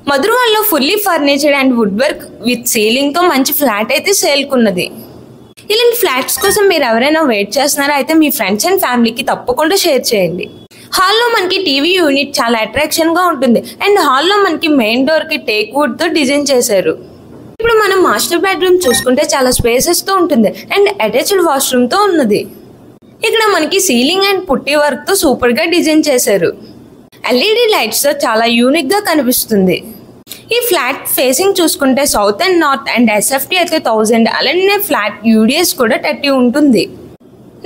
మధురవాడలో fully furnished and wood work with ceiling తో మంచి flat అయితే సేల్కున్నది. ఇలాంటి ఫ్లాట్స్ కోసం మీరు ఎవరైనా వెయిట్ చేస్తున్నారా అయితే మీ ఫ్రెండ్స్ అండ్ ఫ్యామిలీకి తప్పకుండా షేర్ చేయండి. హాల్లో మనకి టీవీ యూనిట్ చాలా అట్రాక్షన్ గా ఉంటుంది అండ్ హాల్లో మనకి మెయిన్ డోర్ కి టేక్ వుడ్ తో డిజైన్ చేశారు. ఇప్పుడు మనం మాస్టర్ బెడ్రూమ్ చూసుకుంటే చాలా స్పేసెస్ తో ఉంటుంది అండ్ అటాచ్డ్ వాష్రూమ్ తో ఉన్నది. ఇక్కడ మనకి సీలింగ్ అండ్ పుట్టి వర్క్ తో సూపర్ గా డిజైన్ చేశారు. ఎల్ఈడి లైట్స్ తో చాలా యూనిక్ గా కనిపిస్తుంది. ఈ ఫ్లాట్ ఫేసింగ్ చూసుకుంటే south and north and SFT అయితే 1000, అలానే ఫ్లాట్ యూడిఎస్ కూడా 30 ఉంటుంది.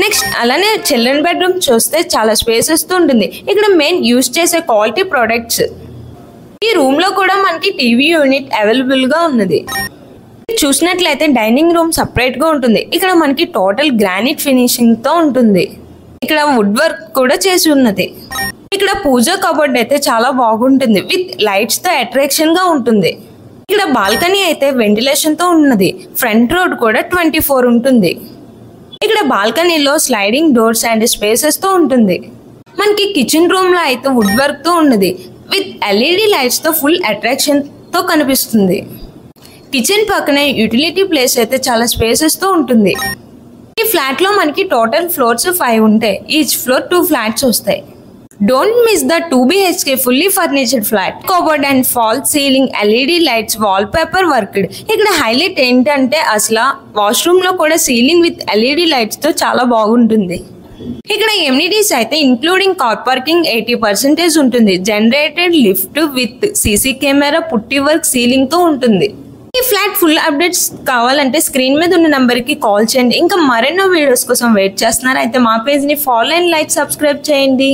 నెక్స్ట్ అలానే చిల్డ్రన్ బెడ్రూమ్ చూస్తే చాలా స్పేసెస్ తో ఉంటుంది. ఇక్కడ మెయిన్ యూజ్ చేసే క్వాలిటీ ప్రొడక్ట్స్. ఈ రూమ్ లో కూడా మనకి టీవీ యూనిట్ అవైలబుల్ గా ఉన్నది. చూసినట్లయితే డైనింగ్ రూమ్ సపరేట్ గా ఉంటుంది. ఇక్కడ మనకి టోటల్ గ్రానైట్ ఫినిషింగ్ తో ఉంటుంది. ఇక్కడ వుడ్ వర్క్ కూడా చేసి ఉన్నది. ఇక్కడ పూజా కబోర్డ్ అయితే చాలా బాగుంటుంది విత్ లైట్స్ తో అట్రాక్షన్ గా ఉంటుంది. ఇక్కడ బాల్కనీ అయితే వెంటిలేషన్ తో ఉన్నది. ఫ్రంట్ రోడ్ కూడా 24 ఉంటుంది. ఇక్కడ బాల్కనీలో స్లైడింగ్ డోర్స్ అండ్ స్పేసెస్ తో ఉంటుంది. మనకి కిచెన్ రూమ్ లో అయితే వుడ్ వర్క్ తో ఉన్నది విత్ ఎల్ఈడి లైట్స్ తో ఫుల్ అట్రాక్షన్ తో కనిపిస్తుంది. కిచెన్ పక్కనే యూటిలిటీ ప్లేస్ అయితే చాలా స్పేసెస్ తో ఉంటుంది. ఈ ఫ్లాట్ లో మనకి టోటల్ ఫ్లోర్స్ 5 ఉంటాయి. ఈచ్ ఫ్లోర్ 2 ఫ్లాట్స్ వస్తాయి. Don't miss the 2 BHK fully ఫర్నిచర్డ్ flat. Cupboard and fall ceiling, LED lights, wall paper worked. ఇక్కడ హైలైట్ ఏంటంటే అసలు వాష్రూమ్ లో కూడా సీలింగ్ విత్ ఎల్ఈడి లైట్స్ తో చాలా బాగుంటుంది. ఇక్కడ ఎమ్యూనిటీస్ అయితే ఇంక్లూడింగ్ కార్ పార్కింగ్ 80% ఉంటుంది. Generated lift with CC camera, పుట్టి వర్క్, సీలింగ్ తో ఉంటుంది. ఈ ఫ్లాట్ ఫుల్ అప్డేట్స్ కావాలంటే స్క్రీన్ మీద ఉన్న నంబర్ కి కాల్ చేయండి. ఇంకా మరెన్నో వీడియోస్ కోసం వెయిట్ చేస్తున్నారా అయితే మా పేజ్ ని ఫాలో అండ్ లైక్ సబ్స్క్రైబ్ చేయండి.